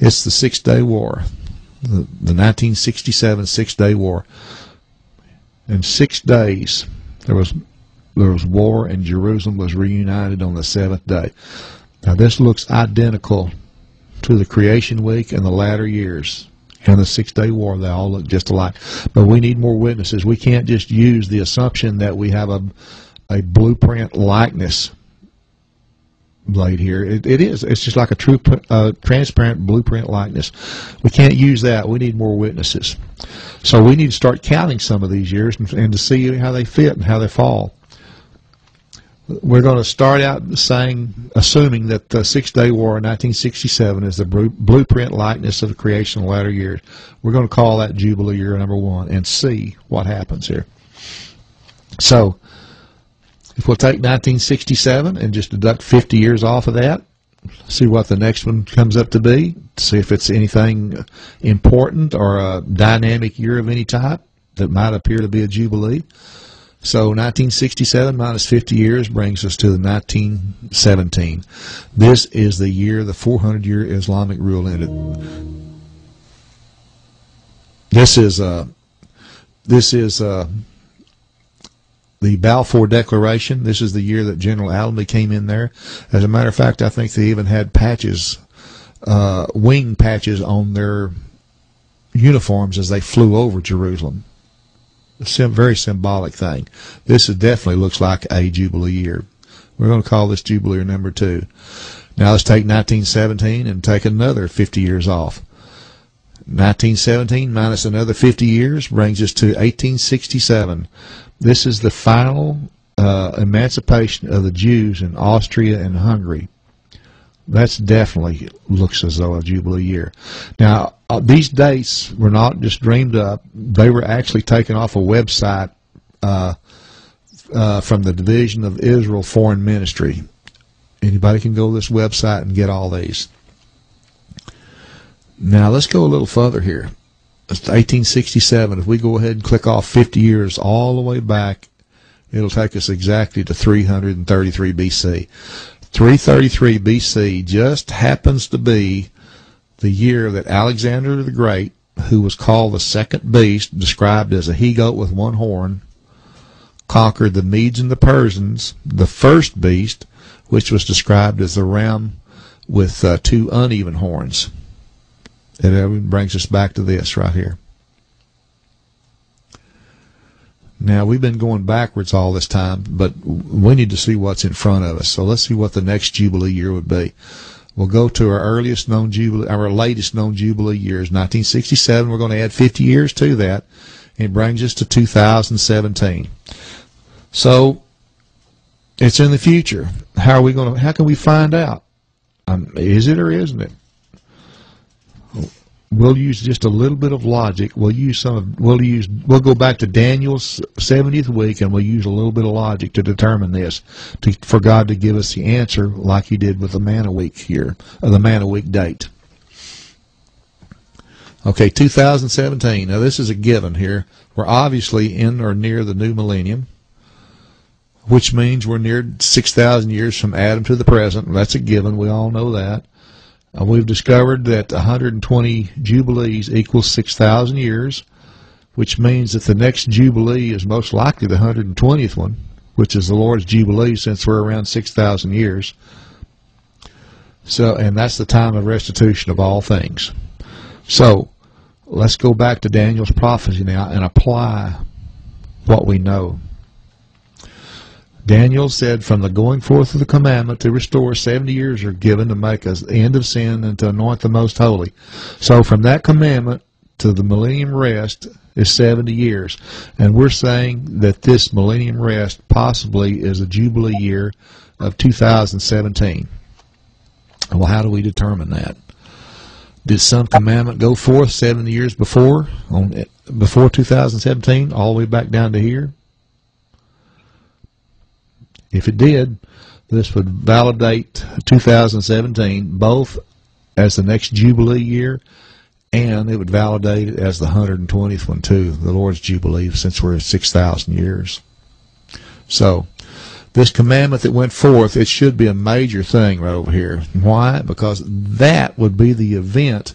It's the 6-Day War, the 1967 6-Day War. In 6 days, there was war, and Jerusalem was reunited on the 7th day. Now, this looks identical to the creation week and the latter years and the 6-Day War. They all look just alike. But we need more witnesses. We can't just use the assumption that we have a blueprint likeness laid here. It is. It's just like a true transparent blueprint likeness. We can't use that. We need more witnesses. So we need to start counting some of these years and to see how they fit and how they fall. We're going to start out assuming that the 6-Day War in 1967 is the blueprint likeness of the creation of the latter years. We're going to call that Jubilee year number 1 and see what happens here. So, if we'll take 1967 and just deduct 50 years off of that, see what the next one comes up to be, see if it's anything important or a dynamic year of any type that might appear to be a Jubilee. So 1967 minus 50 years brings us to the 1917. This is the year the 400-year Islamic rule ended. This is the Balfour Declaration. This is the year that General Allenby came in there. As a matter of fact, I think they even had patches, wing patches on their uniforms as they flew over Jerusalem. A very symbolic thing. This definitely looks like a Jubilee year. We're going to call this Jubilee year number 2. Now let's take 1917 and take another 50 years off. 1917 minus another 50 years brings us to 1867. This is the final emancipation of the Jews in Austria and Hungary. That's definitely looks as though a Jubilee year. Now, these dates were not just dreamed up. They were actually taken off a website from the Division of Israel Foreign Ministry. Anybody can go to this website and get all these. Now, let's go a little further here. It's 1867. If we go ahead and click off 50 years all the way back, it'll take us exactly to 333 BC. 333 BC just happens to be the year that Alexander the Great, who was called the second beast, described as a he-goat with one horn, conquered the Medes and the Persians. The first beast, which was described as the ram with 2 uneven horns. It brings us back to this right here. Now, we've been going backwards all this time, but we need to see what's in front of us. So let's see what the next Jubilee year would be. We'll go to our earliest known Jubilee, our latest known Jubilee years, 1967. We're going to add 50 years to that. It brings us to 2017. So it's in the future. How can we find out? Is it or isn't it? We'll use just a little bit of logic. We'll go back to Daniel's 70th week, and we'll use a little bit of logic to determine this, for God to give us the answer like He did with the manna week here, or the manna week date. Okay, 2017. Now this is a given here. We're obviously in or near the new millennium, which means we're near 6,000 years from Adam to the present. That's a given. We all know that. We've discovered that 120 Jubilees equals 6,000 years, which means that the next Jubilee is most likely the 120th one, which is the Lord's Jubilee, since we're around 6,000 years. So, and that's the time of restitution of all things. So, let's go back to Daniel's prophecy now and apply what we know. Daniel said, from the going forth of the commandment to restore, 70 years are given to make an end of sin and to anoint the most holy. So from that commandment to the millennium rest is 70 years. And we're saying that this millennium rest possibly is a Jubilee year of 2017. Well, how do we determine that? Did some commandment go forth 70 years before 2017, all the way back down to here? If it did, this would validate 2017 both as the next Jubilee year, and it would validate it as the 120th one too, the Lord's Jubilee, since we're at 6,000 years. So This commandment that went forth, it should be a major thing right over here. Why? Because that would be the event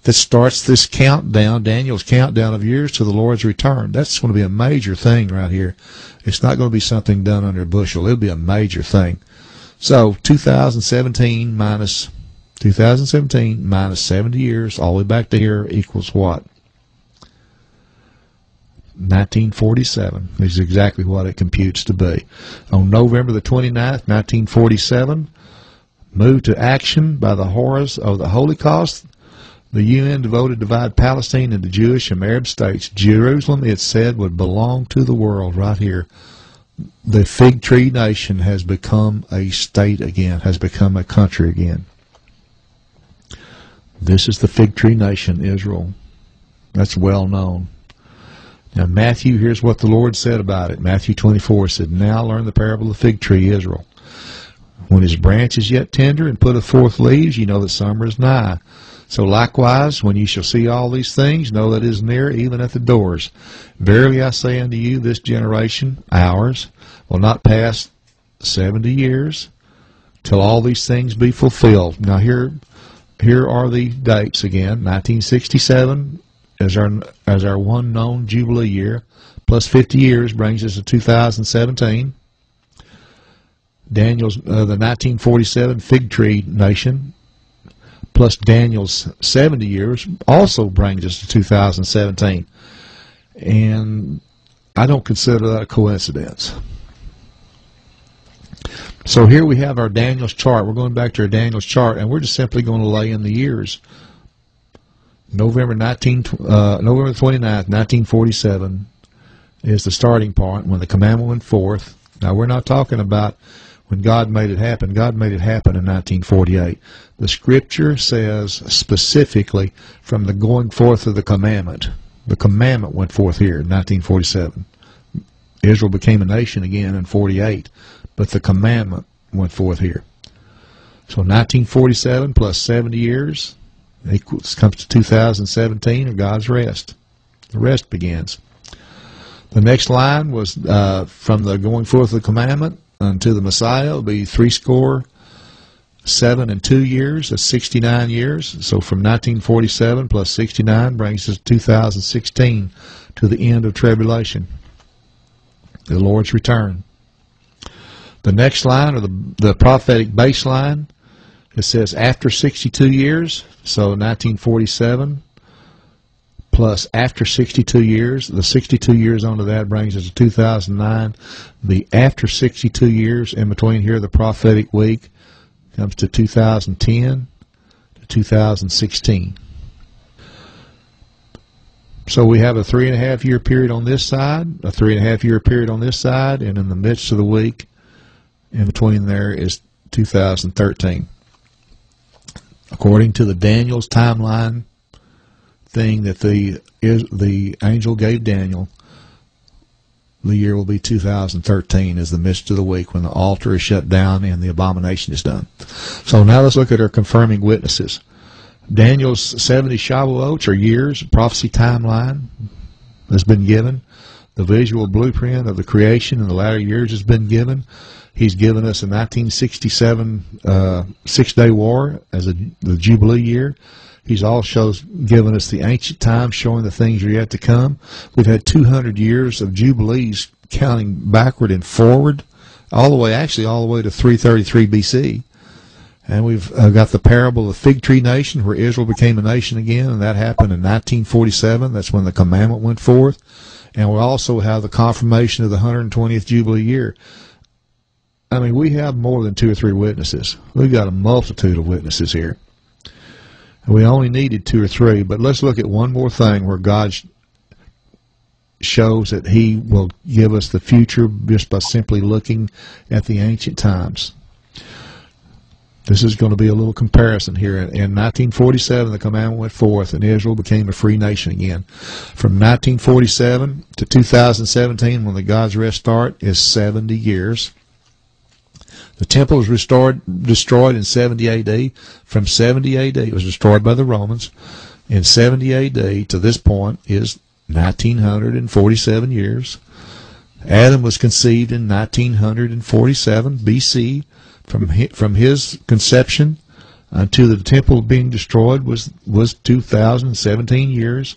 that starts this countdown, Daniel's countdown of years to the Lord's return. That's going to be a major thing right here. It's not going to be something done under a bushel. It'll be a major thing. So 2017 minus 70 years, all the way back to here, equals what? 1947 is exactly what it computes to be. On November the 29th, 1947, moved to action by the horrors of the Holocaust. The UN voted to divide Palestine into Jewish and Arab states. Jerusalem, it said, would belong to the world right here. The fig tree nation has become a state again, has become a country again. This is the fig tree nation, Israel. That's well known. Now, Matthew, here's what the Lord said about it. Matthew 24 said, "Now learn the parable of the fig tree, Israel. When his branch is yet tender and putteth forth leaves, ye know that summer is nigh. So likewise, when ye shall see all these things, know that it is near, even at the doors. Verily I say unto you, this generation, ours, will not pass 70 years till all these things be fulfilled." Now here are the dates again. 1967 as our one known Jubilee year, plus 50 years brings us to 2017. Daniel's the 1947 fig tree nation, plus Daniel's 70 years, also brings us to 2017. And I don't consider that a coincidence. So here we have our Daniel's chart. We're going back to our Daniel's chart, and we're just simply going to lay in the years. November 29th, 1947 is the starting point when the commandment went forth. Now, we're not talking about when God made it happen. God made it happen in 1948. The Scripture says specifically from the going forth of the commandment. The commandment went forth here in 1947. Israel became a nation again in 48, but the commandment went forth here. So 1947 plus 70 years comes to 2017, of God's rest. The rest begins. The next line was from the going forth of the commandment unto the Messiah. It'll be 70 and 2 years. That's 69 years. So from 1947 plus 69 brings us 2016 to the end of tribulation, the Lord's return. The next line, or the prophetic baseline, it says after 62 years, so 1947 plus after 62 years, the 62 years onto that brings us to 2009. The after 62 years in between here, the prophetic week, comes to 2010 to 2016. So we have a 3.5 year period on this side, a 3.5 year period on this side, and in the midst of the week, in between there is 2013. According to the Daniel's timeline thing that the angel gave Daniel, the year will be 2013 as the midst of the week when the altar is shut down and the abomination is done. So now let's look at our confirming witnesses. Daniel's 70 Shavuot, or years, prophecy timeline has been given. The visual blueprint of the creation in the latter years has been given. He's given us a 1967 Six-Day War as the Jubilee year. He's also given us the ancient times showing the things are yet to come. We've had 200 years of Jubilees counting backward and forward, all the way to 333 BC. And we've got the parable of the fig tree nation, where Israel became a nation again, and that happened in 1947. That's when the commandment went forth. And we also have the confirmation of the 120th Jubilee year. I mean, we have more than 2 or 3 witnesses. We've got a multitude of witnesses here. We only needed 2 or 3, but let's look at one more thing where God shows that He will give us the future just by simply looking at the ancient times. This is going to be a little comparison here. In 1947, the commandment went forth, and Israel became a free nation again. From 1947 to 2017, when the God's rest start, is 70 years. The temple was destroyed in 70 A.D. From 70 A.D., it was destroyed by the Romans. In 70 A.D. to this point is 1947 years. Adam was conceived in 1947 BC. From his conception until the temple being destroyed was 2017 years.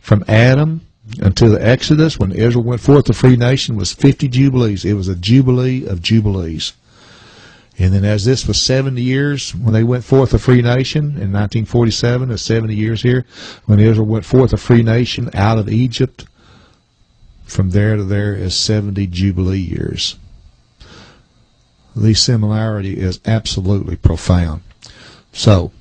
From Adam until the Exodus, when Israel went forth a free nation, was 50 jubilees. It was a jubilee of jubilees. And then as this was 70 years, when they went forth a free nation in 1947, is 70 years here, when Israel went forth a free nation out of Egypt, from there to there is 70 jubilee years. The similarity is absolutely profound. So,